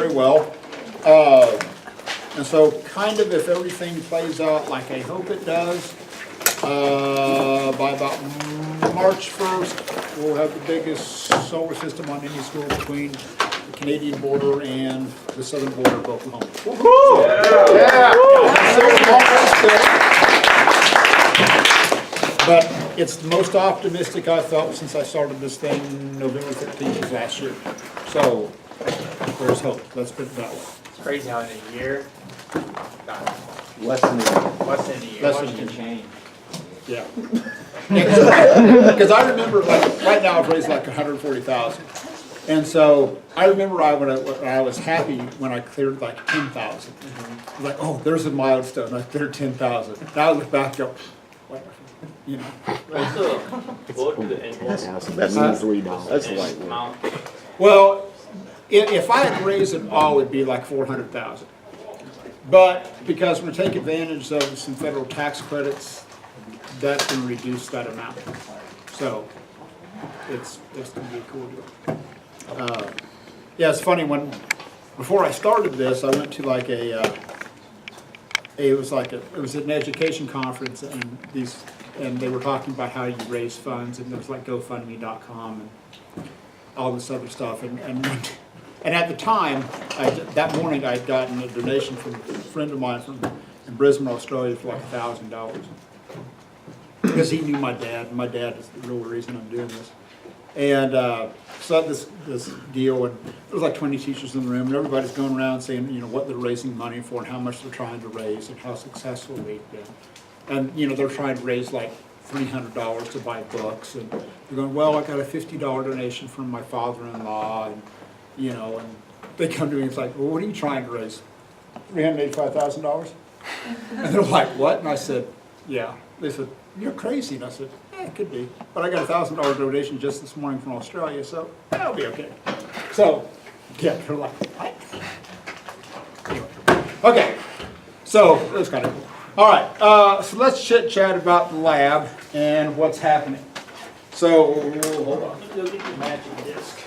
very well. And so kind of if everything plays out like I hope it does, by about March 1st, we'll have the biggest solar system on any school between the Canadian border and the southern border of Oklahoma. So, but it's the most optimistic I've felt since I started this thing November 15th of last year. So there's hope. Let's put it that way. It's crazy how in a year, Less than a year. less than a year, Less much than a can year. change. Yeah. Because I remember, like, right now I've raised like 140,000. And so I remember when I was happy when I cleared like 10,000. I was like, oh, there's a milestone. I cleared 10,000. Now I look back and go, what? You know. What's the vote and what's That means $3. That's the light. amount? Well, if I had raised it all, it'd be like 400,000. But because we're taking advantage of some federal tax credits, that's going to reduce that amount. So it's going to be a cool deal. Yeah, it's funny before I started this, I went to like it was an education conference, and they were talking about how you raise funds, and there was like GoFundMe.com and all this other stuff, and at the time, that morning I had gotten a donation from a friend of mine in Brisbane, Australia for like $1,000. Because he knew my dad, and my dad is the real reason I'm doing this. And so I had this deal, and there was like 20 teachers in the room, and everybody's going around saying, you know, what they're raising money for and how much they're trying to raise and how successful they've been. And, you know, they're trying to raise like $300 to buy books, and they're going, well, I got a $50 donation from my father-in-law, and, you know, and they come to me and it's like, well, what are you trying to raise? $385,000? And they're like, what? And I said, yeah. They said, you're crazy. And I said, yeah, it could be. But I got a $1,000 donation just this morning from Australia, so that'll be okay. So, yeah, they're like, what? Anyway. Okay, so that's kind of cool. All right, so let's chit-chat about the lab and what's happening. So, hold on. Let me go get the matching disc.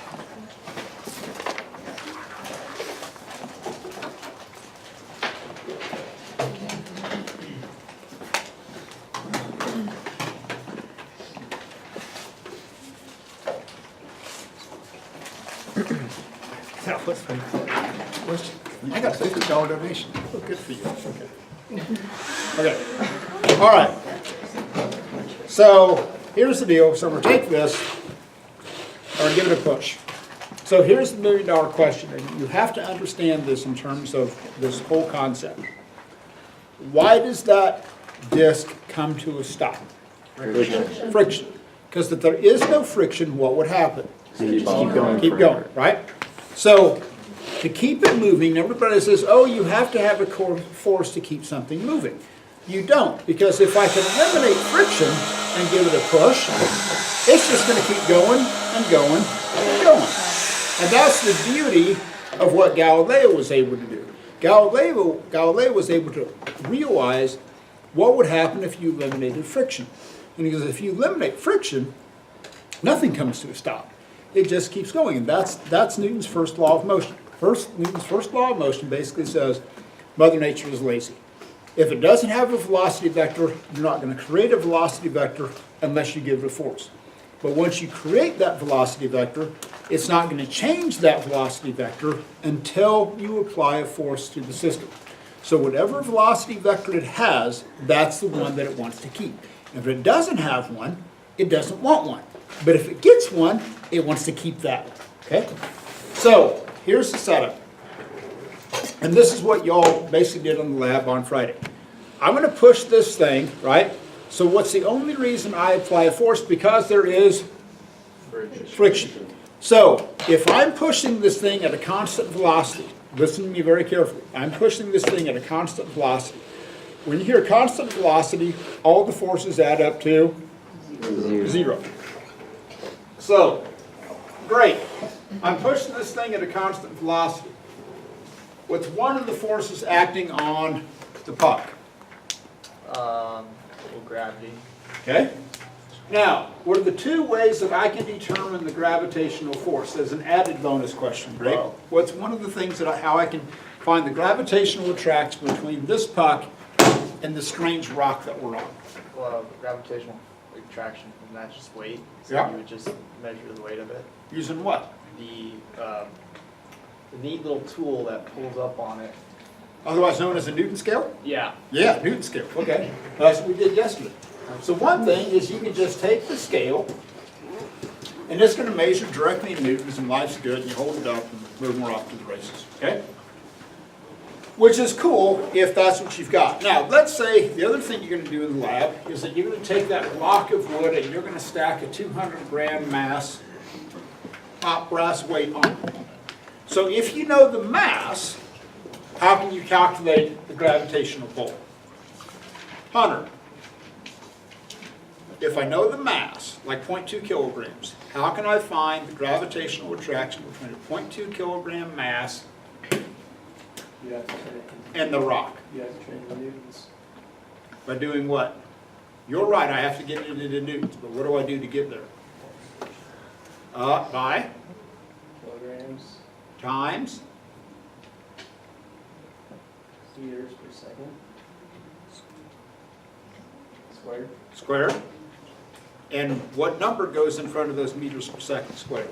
That was my question. I got a $50 donation. Oh, good for you. Okay. Okay. All right. So here's the deal. So we're going to take this and give it a push. So here's the $1 million question. And you have to understand this in terms of this whole concept. Why does that disc come to a stop? Friction. Friction. Because if there is no friction, what would happen? Keep going. Keep going, right? So to keep it moving, everybody says, oh, you have to have a core force to keep something moving. You don't, because if I can eliminate friction and give it a push, it's just going to keep going and going and going. And that's the beauty of what Galileo was able to do. Galileo was able to realize what would happen if you eliminated friction. And he goes, if you eliminate friction, nothing comes to a stop. It just keeps going, and that's Newton's first law of motion. Newton's first law of motion basically says Mother Nature is lazy. If it doesn't have a velocity vector, you're not going to create a velocity vector unless you give it a force. But once you create that velocity vector, it's not going to change that velocity vector until you apply a force to the system. So whatever velocity vector it has, that's the one that it wants to keep. If it doesn't have one, it doesn't want one. But if it gets one, it wants to keep that one, okay? So, here's the setup. And this is what y'all basically did on the lab on Friday. I'm going to push this thing, right? So what's the only reason I apply a force? Because there is friction. So, if I'm pushing this thing at a constant velocity, listen to me very carefully. I'm pushing this thing at a constant velocity. When you hear constant velocity, all the forces add up to zero. So, great. I'm pushing this thing at a constant velocity. What's one of the forces acting on the puck? Well, gravity. Okay? Now, what are the two ways that I can determine the gravitational force? As an added bonus question, Greg. Wow. What's one of the things that how I can find the gravitational attraction between this puck and the strange rock that we're on? Well, gravitational attraction, and that's just weight. So Yeah. you would just measure the weight of it. Using what? The neat little tool that pulls up on it. Otherwise known as a Newton scale? Yeah. Yeah, Newton scale, okay. That's what we did yesterday. So one thing is you can just take the scale, and it's going to measure directly in newtons, and life's good, and you hold it up, and move more off to the races, okay? Which is cool if that's what you've got. Now, let's say the other thing you're going to do in the lab is that you're going to take that block of wood and you're going to stack a 200-gram mass hot brass weight on it. So if you know the mass, how can you calculate the gravitational pull? Hunter, if I know the mass, like 0.2 kilograms, how can I find the gravitational attraction between a 0.2 kilogram mass You have to turn it, and the rock? you have to turn it in newtons. By doing what? You're right, I have to get it into newtons, but what do I do to get there? By Kilograms, times, meters per second. Squared. squared. And what number goes in front of those meters per second squared?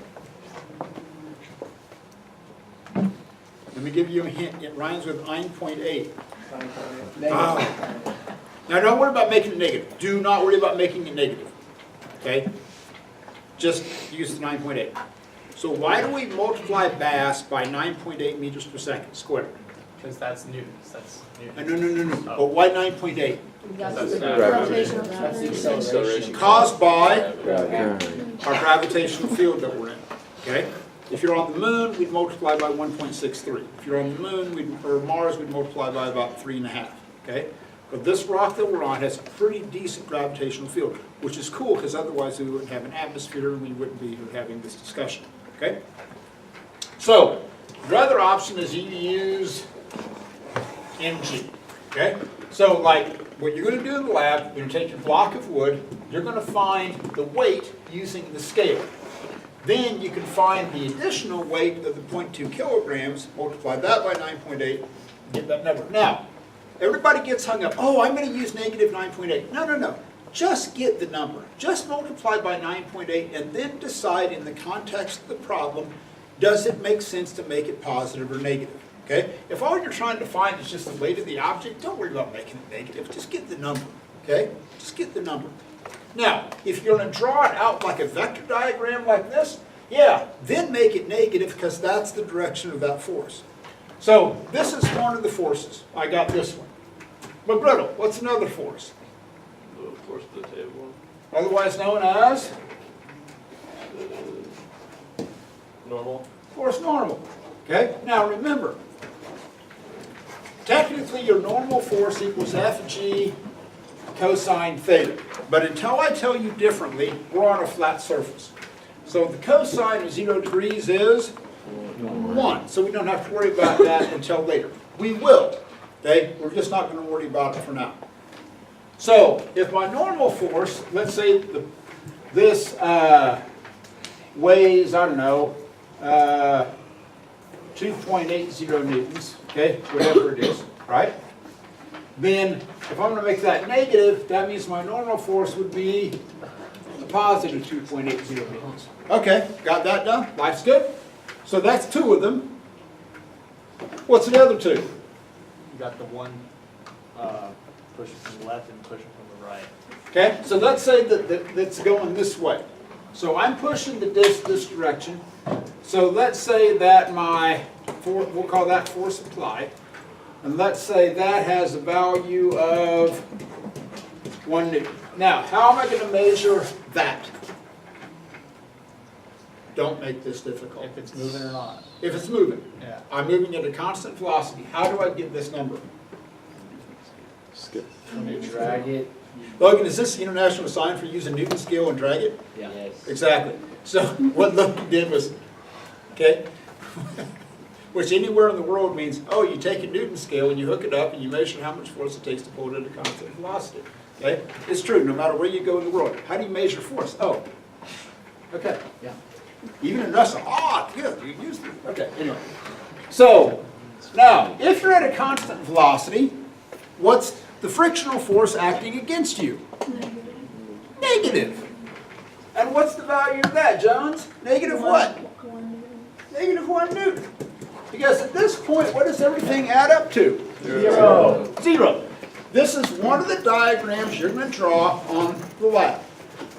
Let me give you a hint, it rhymes with 9.8. Oh. Now don't worry about making it negative. Do not worry about making it negative, okay? Just use the 9.8. So why do we multiply mass by 9.8 meters per second squared? Because that's newtons. That's newtons. No. But why 9.8? That's gravitational. That's the acceleration. Caused by Gravity. our gravitational field that we're in, okay? If you're on the moon, we'd multiply by 1.63. If you're on the moon, or Mars, we'd multiply by about 3.5, okay? But this rock that we're on has a pretty decent gravitational field, which is cool because otherwise we wouldn't have an atmosphere and we wouldn't be here having this discussion, okay? So, the other option is you use mg, okay? So like, what you're going to do in the lab, you're going to take your block of wood, you're going to find the weight using the scale. Then you can find the additional weight of the 0.2 kilograms, multiply that by 9.8, get that number. Now, everybody gets hung up, oh, I'm going to use negative 9.8. No. Just get the number. Just multiply by 9.8 and then decide in the context of the problem, does it make sense to make it positive or negative? Okay? If all you're trying to find is just the weight of the object, don't worry about making it negative. Just get the number. Okay? Just get the number. Now, if you're going to draw it out like a vector diagram like this, yeah, then make it negative because that's the direction of that force. So this is one of the forces. I got this one. But brittle, what's another force? The force of the table. Otherwise known as Normal. force normal. Okay? Now remember, technically your normal force equals Fg cosine theta. But until I tell you differently, we're on a flat surface. So the cosine of 0 degrees is 1. So we don't have to worry about that until later. We will. Okay? We're just not going to worry about it for now. So if my normal force, let's say this weighs, I don't know, 2.80 newtons, okay, whatever it is, right? Then, if I'm going to make that negative, that means my normal force would be a positive 2.80 newtons. Okay, got that done? Life's good? So that's two of them. What's the other two? You got the one pushing from the left and pushing from the right. Okay, so let's say that that's going this way. So I'm pushing the disc this direction. So let's say that we'll call that force applied. And let's say that has a value of 1 newton. Now, how am I going to measure that? Don't make this difficult. If it's moving or not. If it's moving. Yeah. I'm moving at a constant velocity. How do I get this number? Skip. You drag it. Logan, is this international sign for using Newton scale and drag it? Yes. Exactly. So what Logan did was, okay, which anywhere in the world means, oh, you take a Newton scale and you hook it up and you measure how much force it takes to pull it at a constant velocity. Okay? It's true, no matter where you go in the world. How do you measure force? Oh, okay, yeah. Even in Russia, good, you use them. Okay, anyway. So, now, if you're at a constant velocity, what's the frictional force acting against you? Negative. And what's the value of that, Jones? Negative what? Negative 1 Newton. Because at this point, what does everything add up to? 0. 0. This is one of the diagrams you're going to draw on the lab.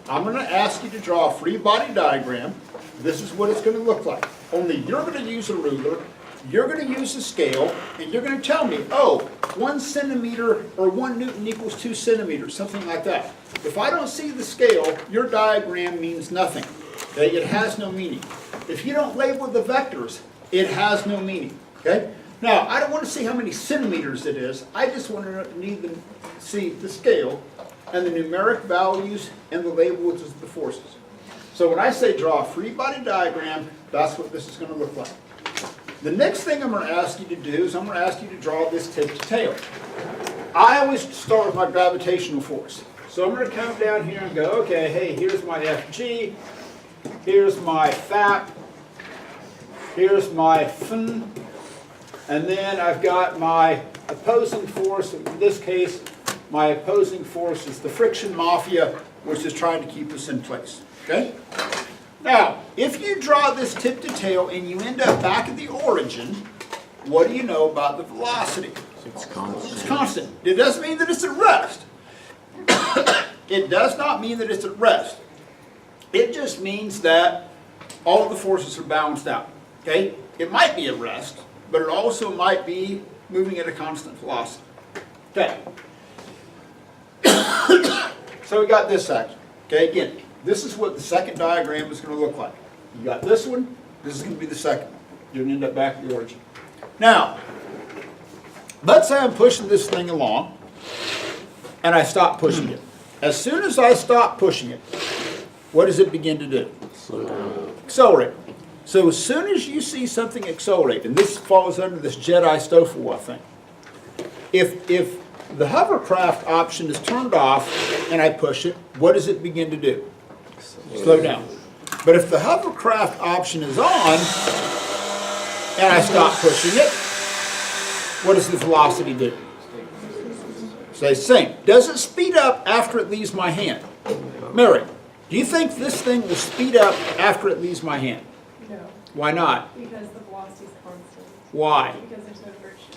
I'm going to ask you to draw a free body diagram. This is what it's going to look like. Only you're going to use a ruler, you're going to use a scale, and you're going to tell me, oh, 1 centimeter or 1 Newton equals 2 centimeters, something like that. If I don't see the scale, your diagram means nothing. Okay? It has no meaning. If you don't label the vectors, it has no meaning. Okay? Now, I don't want to see how many centimeters it is. I just want to need to see the scale and the numeric values and the labels of the forces. So when I say draw a free body diagram, that's what this is going to look like. The next thing I'm going to ask you to do is I'm going to ask you to draw this tip to tail. I always start with my gravitational force. So I'm going to come down here and go, okay, hey, here's my FG, here's my FAP, here's my FN, and then I've got my opposing force. In this case, my opposing force is the friction mafia, which is trying to keep us in place. Okay? Now, if you draw this tip to tail and you end up back at the origin, what do you know about the velocity? It's constant. It's constant. It doesn't mean that it's at rest. It does not mean that it's at rest. It just means that all of the forces are balanced out. Okay? It might be at rest, but it also might be moving at a constant velocity. Okay. So we got this section. Okay, again, this is what the second diagram is going to look like. You got this one, this is going to be the second one. You're going to end up back at the origin. Now, let's say I'm pushing this thing along, and I stop pushing it. As soon as I stop pushing it, what does it begin to do? Slow down. Accelerate. So as soon as you see something accelerate, and this falls under this Jedi Stoffel thing, if the hovercraft option is turned off and I push it, what does it begin to do? Slow down. But if the hovercraft option is on and I stop pushing it, what does the velocity do? Stay the same. Does it speed up after it leaves my hand? Mary, do you think this thing will speed up after it leaves my hand? No, Why not? because the velocity is constant. Why? Because there's no friction.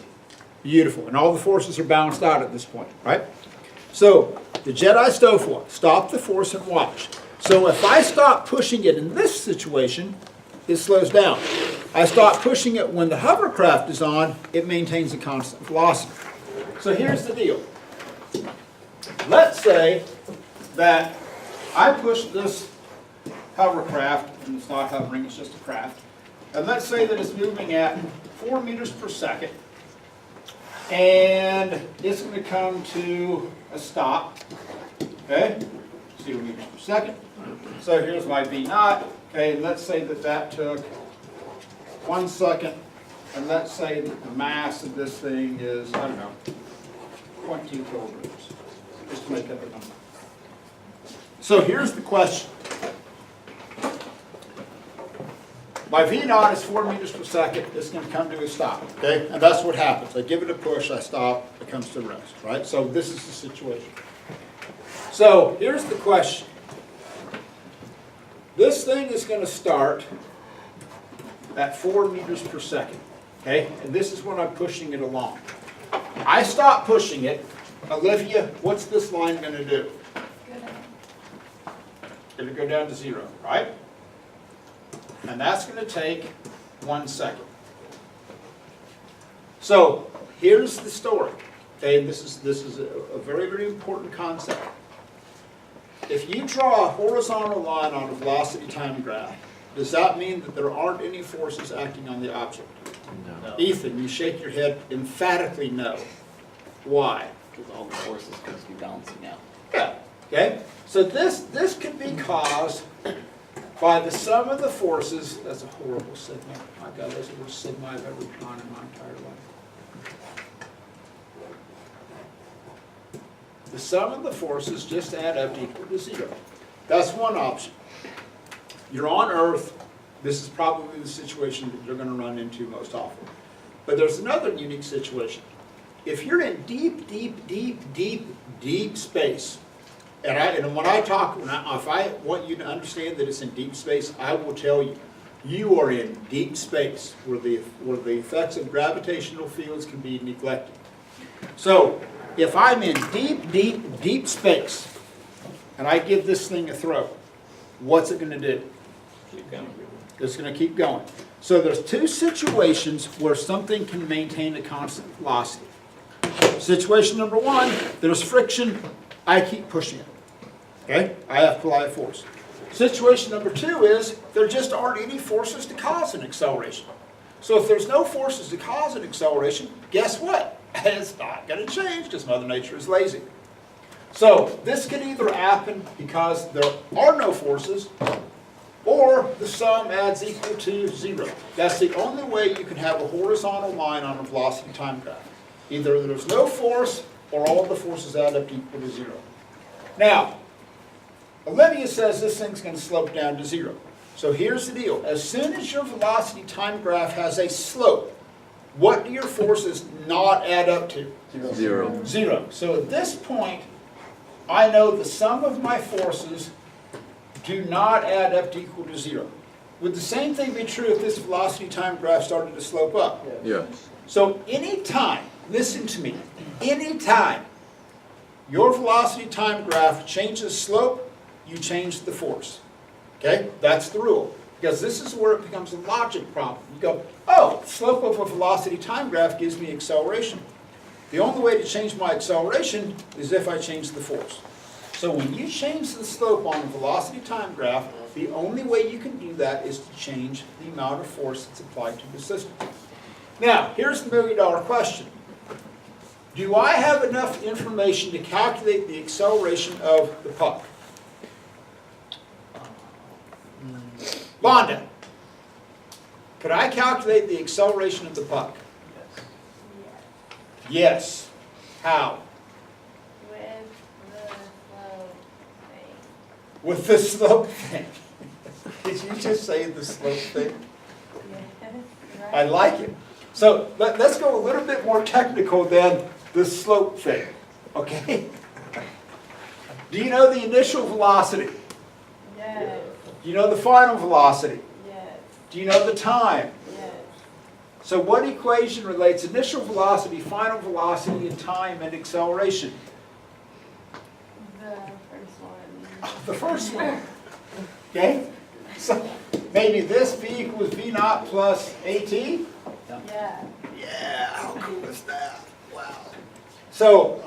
Beautiful. And all the forces are balanced out at this point, right? So the Jedi Stoffel, stop the force and watch. So if I stop pushing it in this situation, it slows down. I stop pushing it when the hovercraft is on, it maintains a constant velocity. So here's the deal. Let's say that I push this hovercraft, and it's not hovering, it's just a craft, and let's say that it's moving at 4 meters per second, and it's going to come to a stop, okay, 0 meters per second. So here's my V naught, okay, and let's say that that took 1 second, and let's say that the mass of this thing is, I don't know, 0.2 kilograms, just to make up a number. So here's the question. My V naught is 4 meters per second. It's going to come to a stop, okay? And that's what happens. I give it a push, I stop, it comes to rest, right? So this is the situation. So here's the question. This thing is going to start at 4 meters per second, okay? And this is when I'm pushing it along. I stop pushing it. Olivia, what's this line going to do? It'll go down to 0, right? And that's going to take 1 second. So here's the story. Okay, and this is a very, very important concept. If you draw a horizontal line on a velocity time graph, does that mean that there aren't any forces acting on the object? No. Ethan, you shake your head emphatically no. Why? Because all the forces must be balancing out. Yeah. Okay? So this could be caused by the sum of the forces. That's a horrible sigma. My God, that's the worst sigma I've ever drawn in my entire life. the sum of the forces just add up to equal to 0. That's one option. You're on Earth. This is probably the situation that you're going to run into most often. But there's another unique situation. If you're in deep, deep, deep, deep, deep space, and when I talk, if I want you to understand that it's in deep space, I will tell you, you are in deep space where the effects of gravitational fields can be neglected. So, if I'm in deep, deep, deep space, and I give this thing a throw, what's it going to do? Keep going. It's going to keep going. So there's two situations where something can maintain a constant velocity. Situation number one, there's friction, I keep pushing it. Okay? I apply a force. Situation number two is there just aren't any forces to cause an acceleration. So if there's no forces to cause an acceleration, guess what? It's not going to change because Mother Nature is lazy. So this can either happen because there are no forces, or the sum adds equal to 0. That's the only way you can have a horizontal line on a velocity time graph. Either there's no force, or all of the forces add up to equal to 0. Now, Olivia says this thing's going to slope down to 0. So here's the deal. As soon as your velocity time graph has a slope, what do your forces not add up to? 0. 0. So at this point, I know the sum of my forces do not add up to equal to 0. Would the same thing be true if this velocity time graph started to slope up? Yeah. So anytime, listen to me, anytime your velocity time graph changes slope, you change the force. Okay? That's the rule. Because this is where it becomes a logic problem. You go, oh, slope of a velocity time graph gives me acceleration. The only way to change my acceleration is if I change the force. So when you change the slope on a velocity time graph, the only way you can do that is to change the amount of force that's applied to the system. Now, here's the million-dollar question. Do I have enough information to calculate the acceleration of the puck? Vonda, could I calculate the acceleration of the puck? Yes. How? With the slope thing. With the slope thing. Did you just say the slope thing? Yes, I right. like it. So let's go a little bit more technical than the slope thing. Okay? Do you know the initial velocity? Yes, Do you know the final velocity? yes, Do you know the time? yes. So what equation relates initial velocity, final velocity, and time and acceleration? The first one. The first one. Okay? So maybe this V equals V naught plus AT? Yeah. Yeah, how cool is that? Wow. So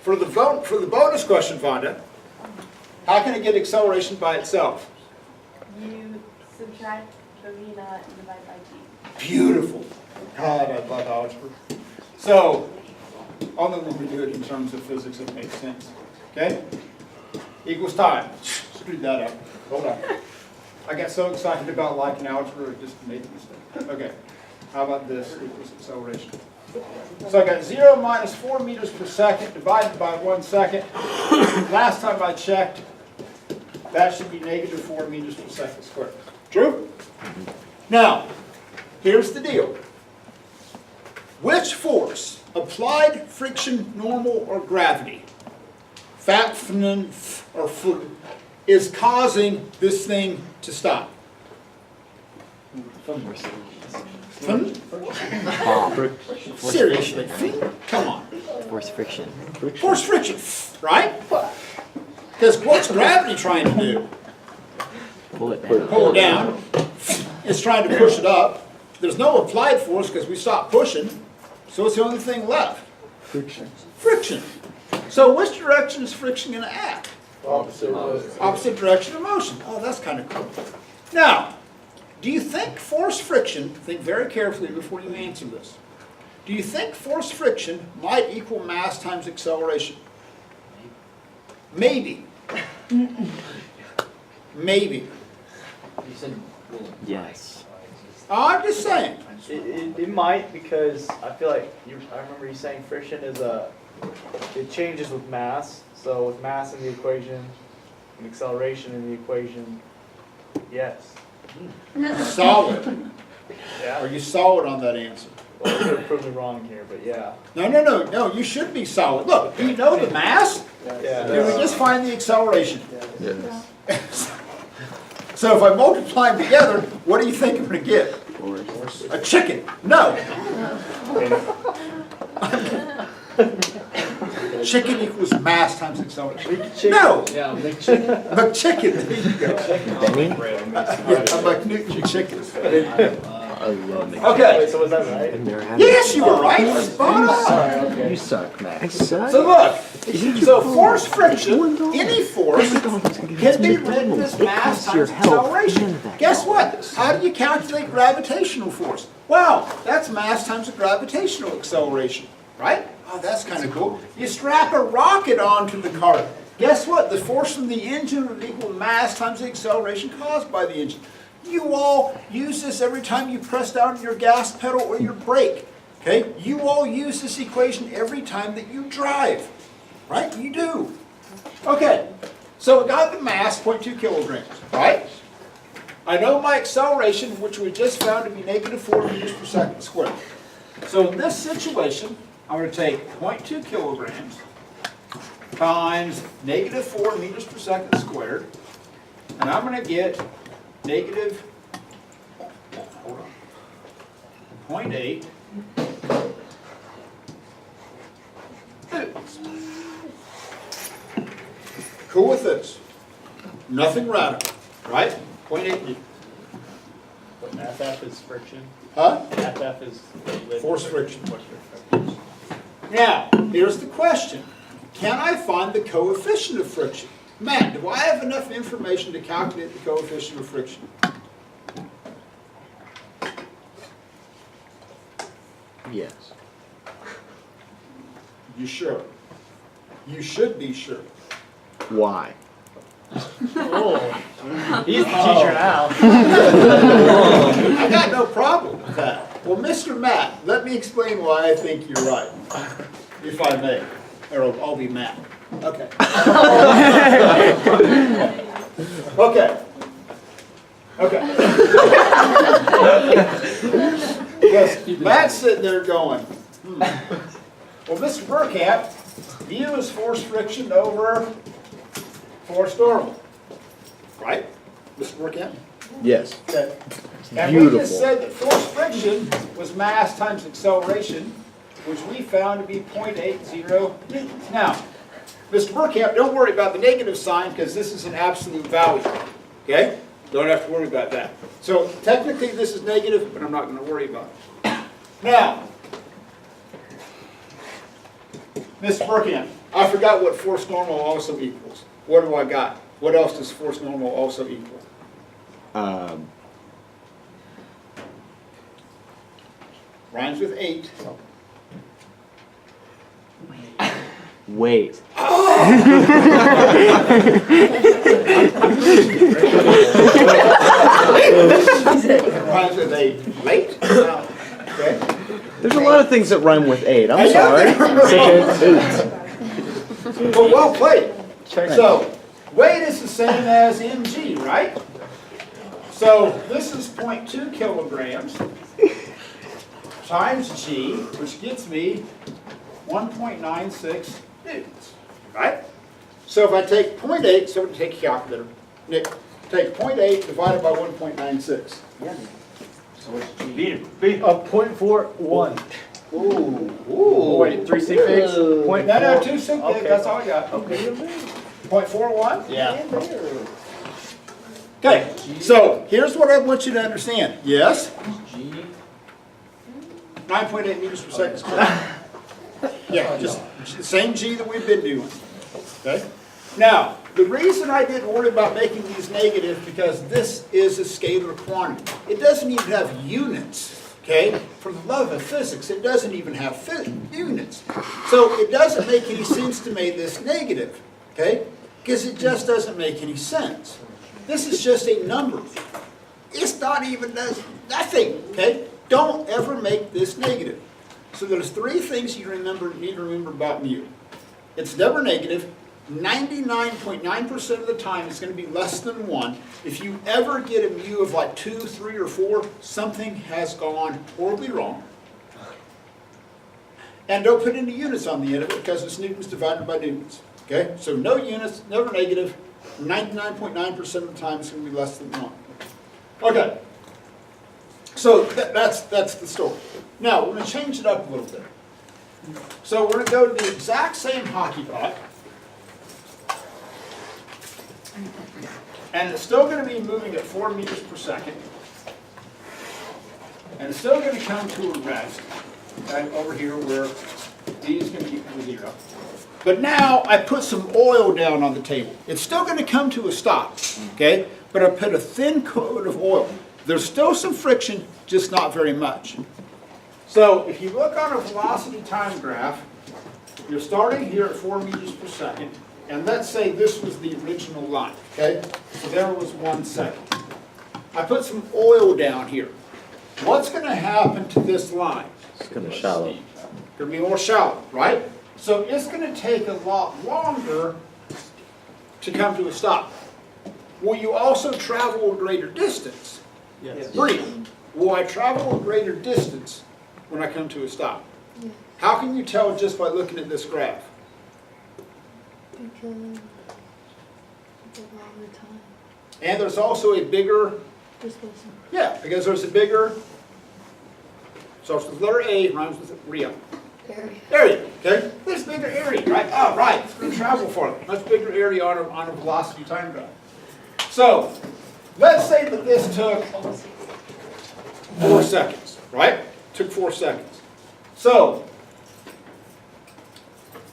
for the bonus question, Vonda, how can it get acceleration by itself? You subtract the V naught and divide by G. Beautiful. God, I love algebra. So, only when we do it in terms of physics it makes sense. Okay? Equals time. Screwed that up. Hold on. I got so excited about liking algebra, it just made a mistake. Okay. How about this equals acceleration? So I got 0 minus 4 meters per second divided by 1 second. Last time I checked, that should be negative 4 meters per second squared. True? Now, here's the deal. Which force, applied, friction, normal, or gravity, is causing this thing to stop? Seriously, come on. Force friction. Force friction, right? Because what's gravity trying to do? Pull it down. Pull it down. It's trying to push it up. There's no applied force because we stopped pushing, so it's the only thing left. Friction. Friction. So which direction is friction going to act? Opposite. Opposite direction of motion. Oh, that's kind of cool. Now, do you think force friction, think very carefully before you answer this, do you think force friction might equal mass times acceleration? Maybe. Maybe. You said, Yes. I'm just saying. it might, because I feel like I remember you saying friction is a it changes with mass. So with mass in the equation and acceleration in the equation, yes. Solid. Are Yeah. you solid on that answer? Well, we're gonna prove me wrong here, but yeah. No, you should be solid. Look, do you know the mass? Yeah. Can we just find the acceleration? Yes. So if I multiply them together, what do you think I'm going to get? Force. A chicken? No. Chicken equals mass times acceleration. No. Yeah, big chicken. McChicken. There you go. Benny? Yeah, I'm like Newton chicken. I love it. Okay. Wait, so was that right? I've never had Yes, you were right. Spot on. Sorry, okay. You suck, Max. I suck. So look, so force friction, any force, can be written as mass times acceleration. Guess what? How do you calculate gravitational force? Well, that's mass times the gravitational acceleration, right? Oh, that's kind of cool. You strap a rocket onto the cart. Guess what? The force from the engine would equal mass times the acceleration caused by the engine. You all use this every time you press down on your gas pedal or your brake. Okay? You all use this equation every time that you drive. Right? You do. Okay. So we got the mass, 0.2 kilograms. Right? I know my acceleration, which we just found to be -4 meters per second squared. So in this situation, I'm going to take 0.2 kilograms times -4 meters per second squared. And I'm going to get negative 0.8 newtons. Cool with this. Nothing radical, right? 0.8 newtons. But FF is friction. Huh? FF is Force friction. Force friction. Now, here's the question. Can I find the coefficient of friction? Matt, do I have enough information to calculate the coefficient of friction? Yes. You sure? You should be sure. Why? Oh, he's the teacher now. I got no problem with that. Well, Mr. Matt, let me explain why I think you're right, if I may. Or I'll be Matt. Okay. Okay. Okay. Because Matt's sitting there going, Well, Mr. Burkamp, U is force friction over force normal. Right? Mr. Burkamp? Yes. Okay. And we Beautiful. just said that force friction was mass times acceleration, which we found to be 0.80 newtons. Now, Mr. Burkamp, don't worry about the negative sign because this is an absolute value. Okay? Don't have to worry about that. So technically this is negative, but I'm not going to worry about it. Now, Mr. Burkamp, I forgot what force normal also equals. What do I got? What else does force normal also equal? Rhymes with 8. Wait. Rhymes with 8. Late? Okay. There's a lot of things that rhyme with 8. I I'm know sorry. that. Well, well played. So, weight is the same as mg, right? So, this is 0.2 kilograms times g, which gets me 1.96 newtons, right? So if I take 0.8, so take a calculator, Nick, take 0.8 divided by 1.96. So what's G? Beat 0.41. Ooh. Wait, 3 sig figs? No, 2 sig Okay. that's all I got. Okay. 0.41? Yeah. Okay, so here's what I want you to understand. Yes? G? 9.8 meters per second squared. Yeah, just the same G that we've been doing. Okay? Now, the reason I didn't worry about making these negative because this is a scalar quantity. It doesn't even have units. Okay? For the love of physics, it doesn't even have units. So it doesn't make any sense to make this negative. Okay? Because it just doesn't make any sense. This is just a number. It's not even does nothing. Okay? Don't ever make this negative. So there's three things you need to remember about mu. It's never negative. 99.9% of the time it's going to be less than 1. If you ever get a mu of like 2, 3, or 4, something has gone horribly wrong. And don't put any units on the end of it because it's newtons divided by newtons. Okay? So no units, never negative. 99.9% of the time it's going to be less than 1. Okay. So that's the story. Now, we're going to change it up a little bit. So we're going to go to the exact same hockey puck. And it's still going to be moving at 4 meters per second. And it's still going to come to a rest. Right over here where D is going to equal 0. But now I put some oil down on the table. It's still going to come to a stop, okay? But I put a thin coat of oil. There's still some friction, just not very much. So if you look on a velocity time graph, you're starting here at 4 meters per second. And let's say this was the original line, okay? So there was 1 second. I put some oil down here. What's going to happen to this line? It's going to shallow. Going to be more shallow, right? So it's going to take a lot longer to come to a stop. Will you also travel a greater distance? Yes. Bree, will I travel a greater distance when I come to a stop? Yes. How can you tell just by looking at this graph? Because it's a longer time. And there's also a bigger, Displacement. yeah, because there's a bigger, starts with letter A, rhymes with Rio. Area. Area, okay? There's bigger area, right? Oh, right, it's going to travel farther. Much bigger area on a velocity time graph. So, let's say that this took 4 seconds, right? Took 4 seconds. So,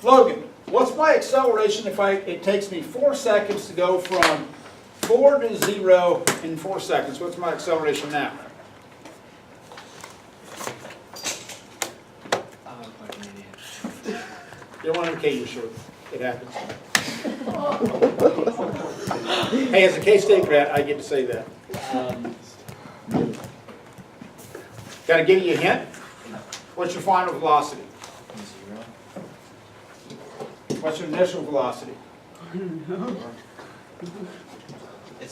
Logan, what's my acceleration if it takes me 4 seconds to go from 4 to 0 in 4 seconds? What's my acceleration now? You don't want to indicate you're sure it happens. Hey, as a K-State grad, I get to say that. Got to give you a hint? What's your final velocity? What's your initial velocity?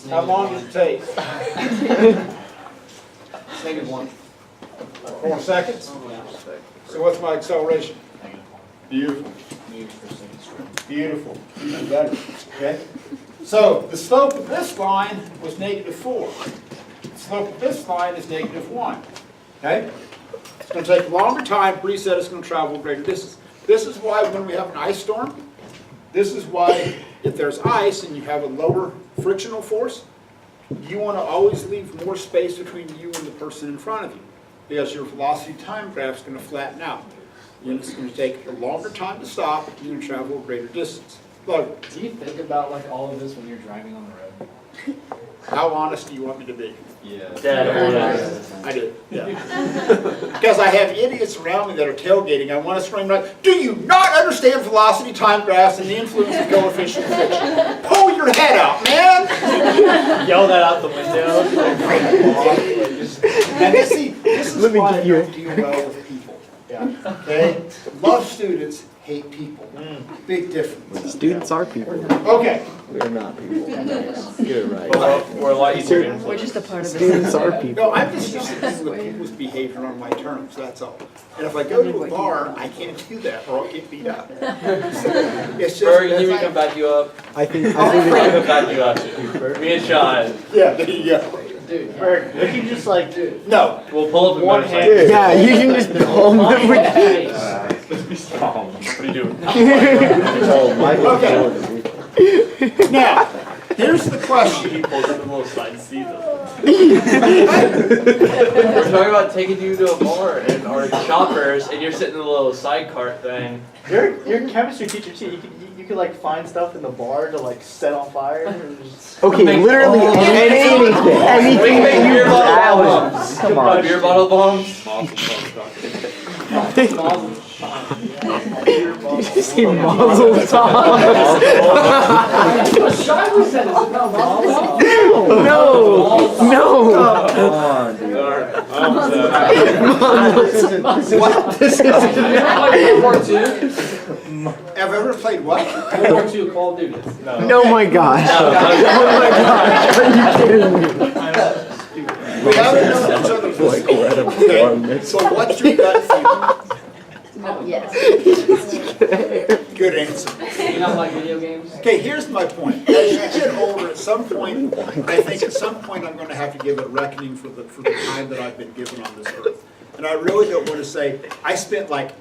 How long does it take? -1. 4 seconds? So what's my acceleration? Beautiful. Beautiful. Even better. Okay? So the slope of this line was -4. The slope of this line is -1. Okay? It's going to take a longer time. Bree said it's going to travel a greater distance. This is why when we have an ice storm, this is why if there's ice and you have a lower frictional force, you want to always leave more space between you and the person in front of you because your velocity time graph is going to flatten out. And it's going to take a longer time to stop, and you're going to travel a greater distance. Look, Do you think about like all of this when you're driving on the road? how honest do you want me to be? Yeah. Dead I do, yeah. Because I have idiots around me that are tailgating. I want to scream like, do you not understand velocity time graphs and the influence of coefficient of friction? Pull your head out, man! Yell that out the window. And this is Let me why I get you. don't deal well with people. Okay? Love students, hate people. Big difference. Students are people. Okay. We are not people. Get it right. We're a lot easier to influence. We're just a part of Students are people. No, I'm just used to dealing with people's behavior on my terms, that's all. And if I go to a bar, I can't do that or I'll get beat up. It's just, Berg, you that's can back you up. I think I can back you up. Me and Sean. yeah, there you go. Dude, Berg, we can just like, No, We'll pull up in One motorcycle. hand. yeah, you can just hold them with What are you doing? Oh, Michael Okay. Jordan. now, here's the question. He pulls up in a little side seat. We're talking about taking you to a bar and our shoppers, and you're sitting in a little sidecar thing. your chemistry teacher too. You could like find stuff in the bar to like set on fire. And just Okay, literally anything. We can make beer bottle bombs. Come on. Beer bottle bombs. You just say Mazel Tov. No, no. Darn. What? This is. World War II? Have I ever played what? World War II Call of Duty. No, my gosh. Oh my gosh. Are you kidding me? We haven't known each other for okay. So what's your gut feeling? Yes. Good answer. You not like video games? Okay, here's my point. As you get older, at some point, I think at some point I'm going to have to give a reckoning for the time that I've been given on this earth. And I really don't want to say, I spent like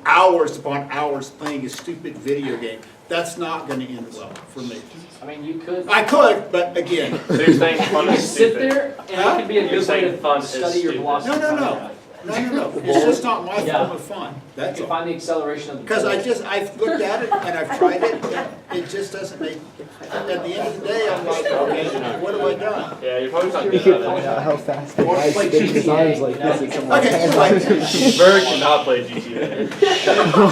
hours upon hours playing a stupid video game. That's not going to end well for me. I mean, you could. I could, but again. So you're saying fun You could is sit stupid? there and Huh? it could be a You're good way saying to fun is study your stupid. velocity. No. It's just not my Yeah. form of fun. You That's can all. find the acceleration of the Because pole. I've looked at it and I've tried it, it just doesn't make, at the end of the day, I'm like, okay, what have I done? Yeah, you're probably not We good could at find it. out how fast the Or guy play spins his GTA, arms like you know? this. It's someone's Okay, hand. anyway, Bird cannot play GTA.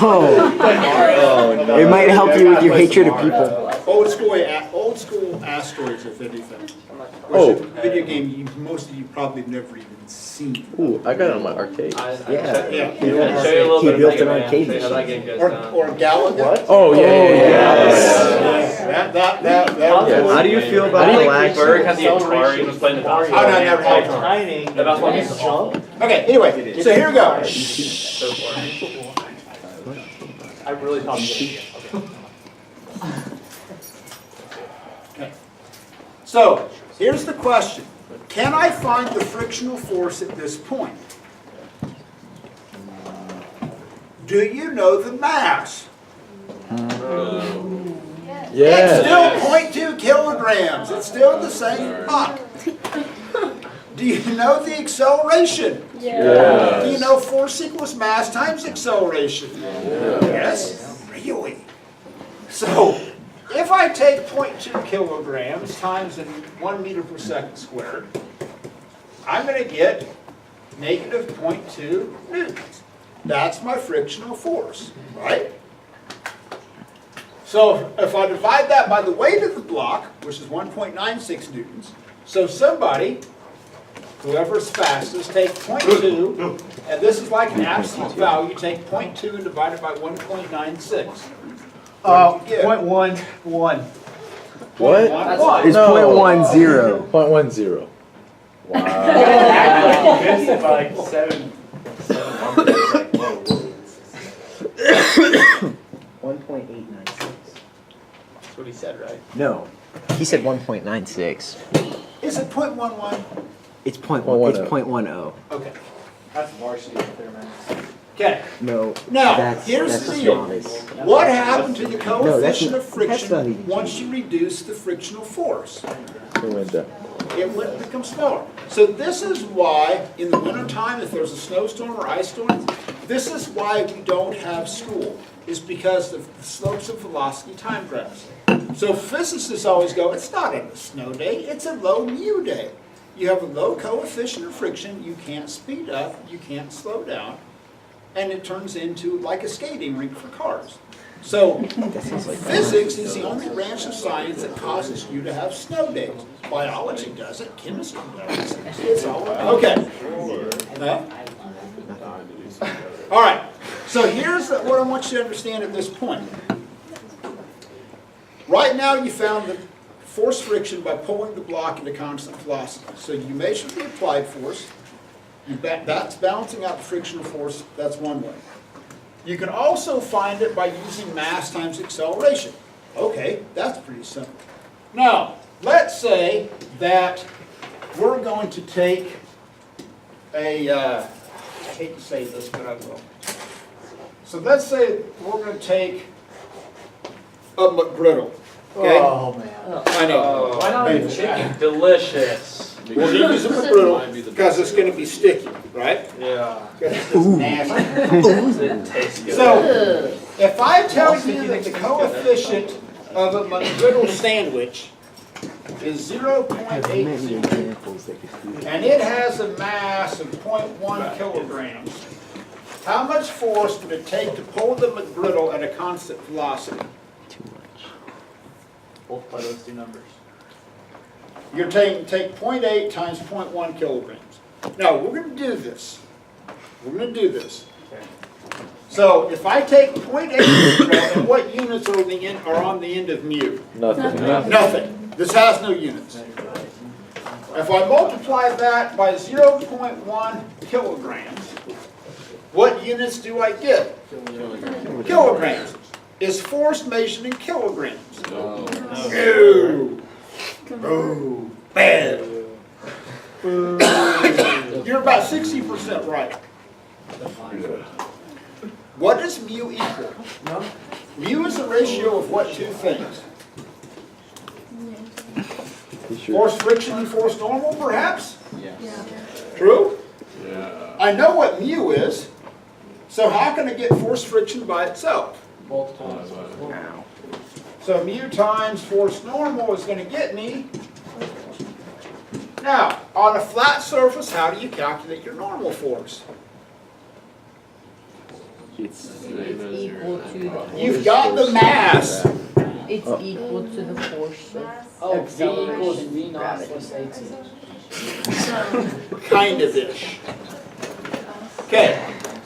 Oh, it might help you with your hatred of people. old school asteroids, if anything. Oh. Which is a video game most of you probably have never even seen. Ooh, I got it on my arcade. Yeah. Yeah. Show you a little He bit of built Mega an Man, arcade show you how that machine. game goes down. Or Galaga. Oh, yeah. That How do you feel about I the think lack? Berg had the Atari and was playing the basketball. Oh, no, I never had game. Atari. The basketball game is awful. Okay, anyway, so here we go. So boring. I really thought you were Okay. So, here's the question. Can I find the frictional force at this point? Do you know the mass? It's Yeah. still 0.2 kilograms. It's still the same buck. Do you know the acceleration? Yeah. Do you know force equals mass times acceleration? Yes? Really? So, if I take 0.2 kilograms times 1 meter per second squared, I'm going to get negative 0.2 newtons. That's my frictional force, right? So if I divide that by the weight of the block, which is 1.96 newtons, so somebody, whoever's fastest, take 0.2, and this is like an absolute value, take 0.2 and divide it by 1.96. What do you get? 0.11. What? 0.11. It's No. 0.10. 0.10. Wow. like 7. 1.896. That's what he said, right? No. He said 1.96. Is it 0.11? It's 0.1. 0.10. It's 0.10. Okay. That's varsity up there, man. Okay. No. Now, that's, here's that's the deal. smallest. What happened to the coefficient of that's not friction even once you reduce the frictional force? It went down. It would become smaller. So this is why, in the wintertime, if there's a snowstorm or ice storm, this is why we don't have school, is because of the slopes of velocity time graphs. So physicists always go, it's not a snow day, it's a low mu day. You have a low coefficient of friction, you can't speed up, you can't slow down, and it turns into like a skating rink for cars. So physics is the only branch of science that causes you to have snow days. Biology does it, chemistry does it. It's all okay. Huh? All right. So here's what I want you to understand at this point. Right now you found the force friction by pulling the block into constant velocity. So you measure the applied force. That's balancing out the frictional force. That's one way. You can also find it by using mass times acceleration. Okay, that's pretty simple. Now, let's say that we're going to take a, I hate to say this, but I will. So let's say we're going to take a McGriddle. Okay? Oh, man. I know. Why not Maybe. eat chicken? Delicious. We're going to use a McGriddle because it's going to be sticky, right? Yeah. It's nasty. It tastes good. So, if I tell you that the coefficient of a McGriddle sandwich is 0.80 examples that could do that. and it has a mass of 0.1 kilograms, how much force would it take to pull the McGriddle at a constant velocity? Too much. Multiply those two numbers. You're taking take 0.8 times 0.1 kilograms. Now, we're going to do this. We're going to do this. So if I take 0.80, and what units are on the end of mu? Nothing. Nothing. This has no units. If I multiply that by 0.1 kilograms, what units do I get? Kilograms. Is force measured in kilograms? No. Oh, bad. You're about 60% right. What does mu equal? Mu is the ratio of what two things? Force friction and force normal, perhaps? True? Yeah. I know what mu is, so how can I get force friction by itself? Multiple. So mu times force normal is going to get me. Now, on a flat surface, how do you calculate your normal force? It's Equal to the force. You've got the mass. It's equal to the force. Oh, V equals V naught plus AT. Kind of ish. Okay,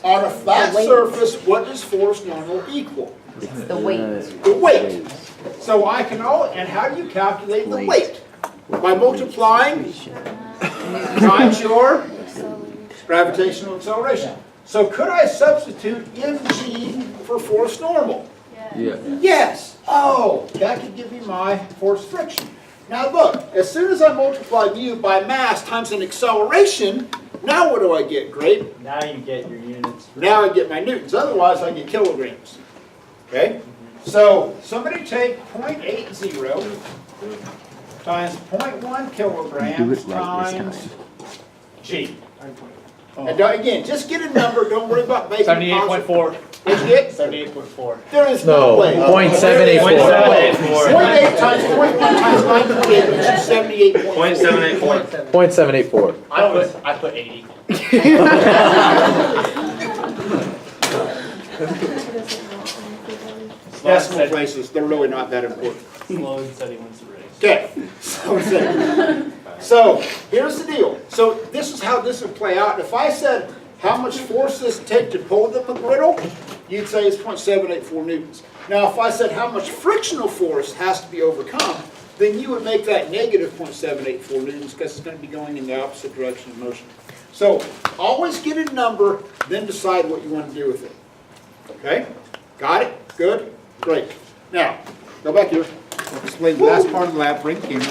on a flat The weight. surface, what does force normal equal? It's the weight. The weight. So I can and how do you calculate the weight? By multiplying times your gravitational acceleration. So could I substitute mg for force normal? Yeah. Yes. Oh, that could give me my force friction. Now look, as soon as I multiply mu by mass times an acceleration, now what do I get, Grape? Now you get your units. Now I get my newtons. Otherwise, I get kilograms. Okay? So somebody take 0.80 times 0.1 kilograms times g. And again, just get a number. Don't worry about making 78.4. What'd you get? 78.4. There is no way. 0.784. 0.8 times 0.1 times 9.8, which is 78.4. 0.784. I put 80. Decimal places, they're really not that important. Sloan said he wins the race. Okay, so here's the deal. So this is how this would play out. If I said how much force does it take to pull the griddle, you'd say it's 0.784 newtons. Now if I said how much frictional force has to be overcome, then you would make that negative 0.784 newtons because it's going to be going in the opposite direction of motion. So always get a number, then decide what you want to do with it. Okay? Got it? Good? Great. Now, go back here. I'll explain the last part of the lab. Bring the camera.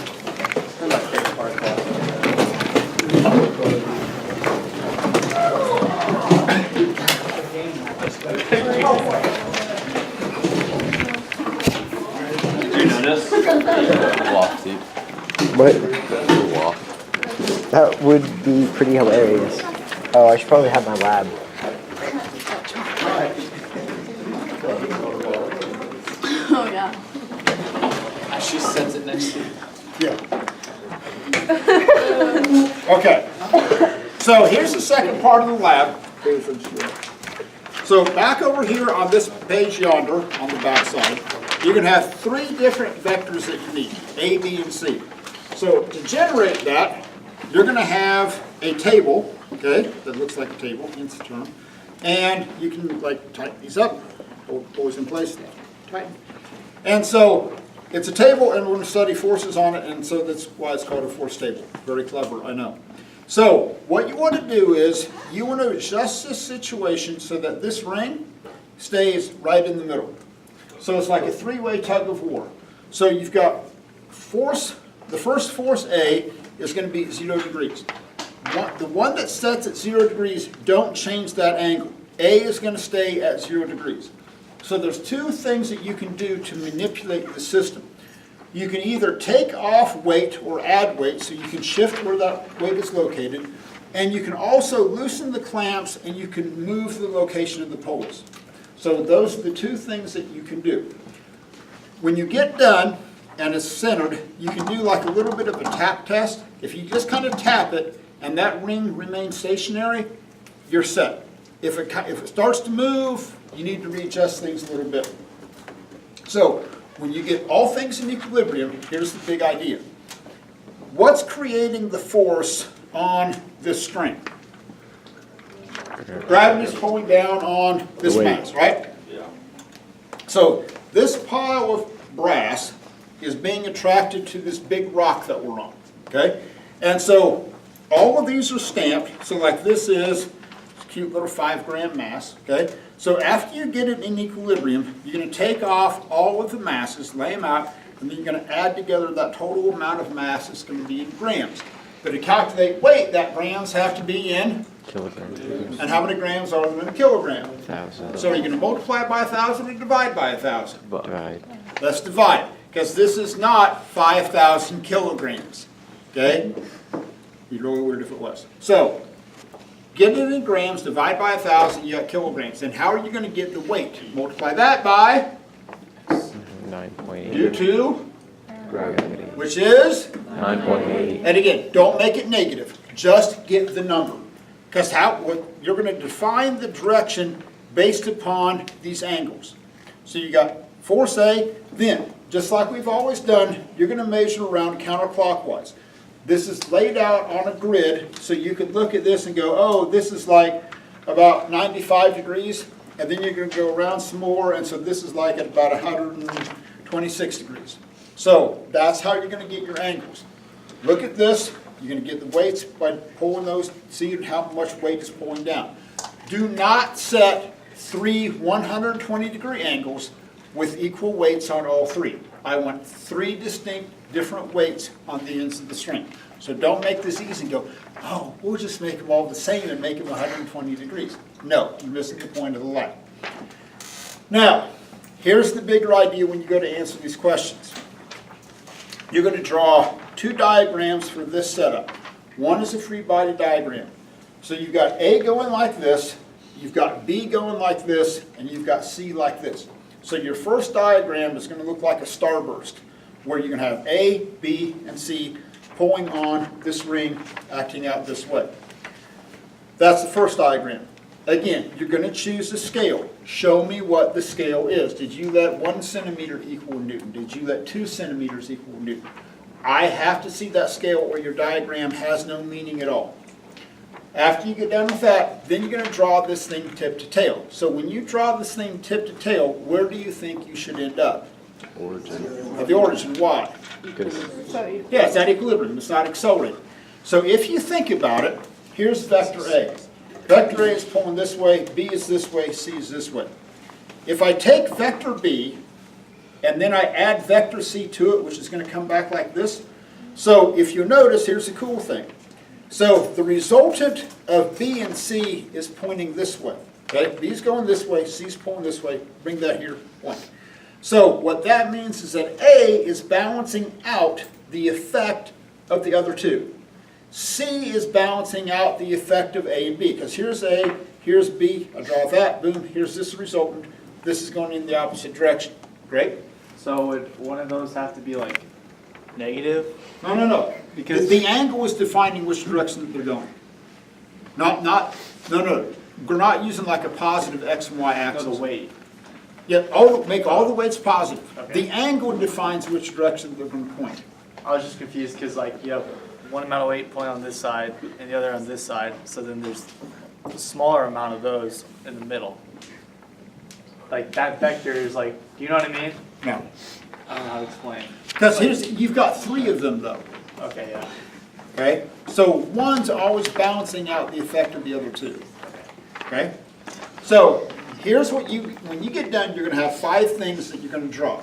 Did you notice? Walk, dude. What? Walk. That would be pretty hilarious. Oh, I should probably have my lab. Oh, yeah. She sets it next to you. Yeah. Okay. So here's the second part of the lab. So back over here on this page yonder, on the back side, you can have three different vectors that you need, A, B, and C. So to generate that, you're going to have a table, okay, that looks like a table, hence the term, and you can like tighten these up, hold those in place, tighten. And so it's a table, and we're going to study forces on it, and so that's why it's called a force table. Very clever, I know. So what you want to do is you want to adjust this situation so that this ring stays right in the middle. So it's like a three-way tug of war. So you've got force, the first force A is going to be 0 degrees. The one that sets at 0 degrees, don't change that angle. A is going to stay at 0 degrees. So there's two things that you can do to manipulate the system. You can either take off weight or add weight, so you can shift where that weight is located, and you can also loosen the clamps and you can move the location of the poles. So those are the two things that you can do. When you get done and it's centered, you can do like a little bit of a tap test. If you just kind of tap it and that ring remains stationary, you're set. If it starts to move, you need to readjust things a little bit. So when you get all things in equilibrium, here's the big idea. What's creating the force on this string. Gravity's pulling down on this mass, right? Yeah. So this pile of brass is being attracted to this big rock that we're on, okay? And so all of these are stamped, so like this is a cute little 5-gram mass, okay? So after you get it in equilibrium, you're going to take off all of the masses, lay them out, and then you're going to add together that total amount of mass that's going to be in grams. But to calculate weight, that grams have to be in, Kilograms. and how many grams are there in a kilogram? 1,000. So you're going to multiply by 1,000 and divide by 1,000. Divide. Let's divide, because this is not 5,000 kilograms, okay? It'd be really weird if it was. So, get it in grams, divide by 1,000, you got kilograms. And how are you going to get the weight? Multiply that by 9.8. due to, Gravity. which is, 9.8. and again, don't make it negative, just get the number. Because you're going to define the direction based upon these angles. So you got force A, then, just like we've always done, you're going to measure around counterclockwise. This is laid out on a grid, so you could look at this and go, oh, this is like about 95 degrees, and then you're going to go around some more, and so this is like at about 126 degrees. So that's how you're going to get your angles. Look at this. You're going to get the weights by pulling those, see how much weight is pulling down. Do not set 3 120-degree angles with equal weights on all three. I want 3 distinct different weights on the ends of the string. So don't make this easy and go, oh, we'll just make them all the same and make them 120 degrees. No, you're missing the point of the light. Now, here's the bigger idea when you go to answer these questions. You're going to draw 2 diagrams for this setup. One is a free body diagram. So you've got A going like this, you've got B going like this, and you've got C like this. So your first diagram is going to look like a starburst, where you're going to have A, B, and C pulling on this ring, acting out this way. That's the first diagram. Again, you're going to choose a scale. Show me what the scale is. Did you let 1 centimeter equal Newton? Did you let 2 centimeters equal Newton? I have to see that scale or your diagram has no meaning at all. After you get done with that, then you're going to draw this thing tip to tail. So when you draw this thing tip to tail, where do you think you should end up? Origin. At the origin. Why? Because Yeah, it's at equilibrium. It's not accelerating. So if you think about it, here's vector A. Vector A is pulling this way, B is this way, C is this way. If I take vector B, and then I add vector C to it, which is going to come back like this. So if you notice, here's the cool thing. So the resultant of B and C is pointing this way. Okay? B's going this way, C's pulling this way. Bring that here, point. So what that means is that A is balancing out the effect of the other two. C is balancing out the effect of A and B, because here's A, here's B, I draw that, boom, here's this resultant, this is going in the opposite direction. Great? So would one of those have to be like negative? No. Because The angle is defining which direction they're going. No. We're not using like a positive X and Y axis. the weight. Yeah, make all the weights positive. Okay. The angle defines which direction they're going to point. I was just confused because like you have one amount of weight pulling on this side and the other on this side. So then there's a smaller amount of those in the middle. Like that vector is like, do you know what I mean? No. I don't know how to explain. Because you've got 3 of them though. Okay, yeah. Okay? So one's always balancing out the effect of the other 2. Okay? So here's what when you get done, you're going to have 5 things that you're going to draw.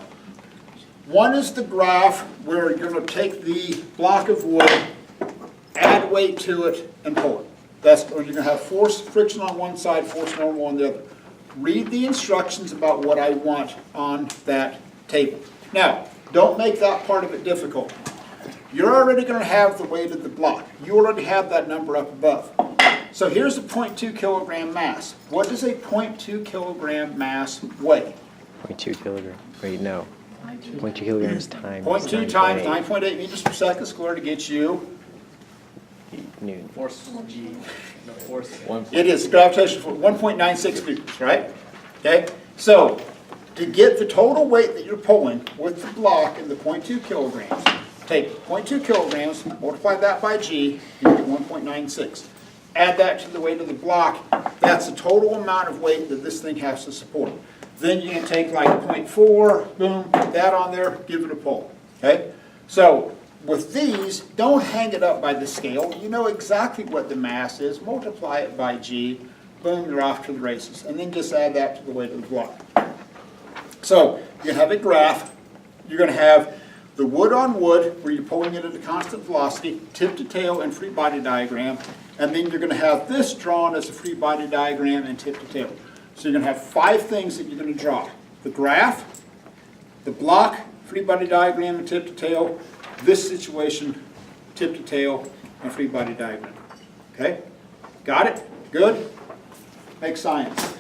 One is the graph where you're going to take the block of wood, add weight to it, and pull it. Or you're going to have force, friction on one side, force normal on the other. Read the instructions about what I want on that table. Now, don't make that part of it difficult. You're already going to have the weight of the block. You already have that number up above. So here's a 0.2 kilogram mass. What does a 0.2 kilogram mass weigh? 0.2 kilogram. Wait, no. 0.2 kilograms times 0.2 times 9.8 meters per second squared to get you. Newton. Force G. No force. It is gravitational force, 1.96 newtons, right? Okay? So, to get the total weight that you're pulling with the block in the 0.2 kilograms, take 0.2 kilograms, multiply that by G, you get 1.96. Add that to the weight of the block, that's the total amount of weight that this thing has to support. Then you can take like 0.4, boom, put that on there, give it a pull, okay? So with these, don't hang it up by the scale. You know exactly what the mass is, multiply it by G, boom, you're off to the races. And then just add that to the weight of the block. So you're going to have a graph. You're going to have the wood on wood, where you're pulling it at a constant velocity, tip to tail and free body diagram. And then you're going to have this drawn as a free body diagram and tip to tail. So you're going to have 5 things that you're going to draw. The graph, the block, free body diagram and tip to tail, this situation, tip to tail, and free body diagram. Okay? Got it? Good? Make science.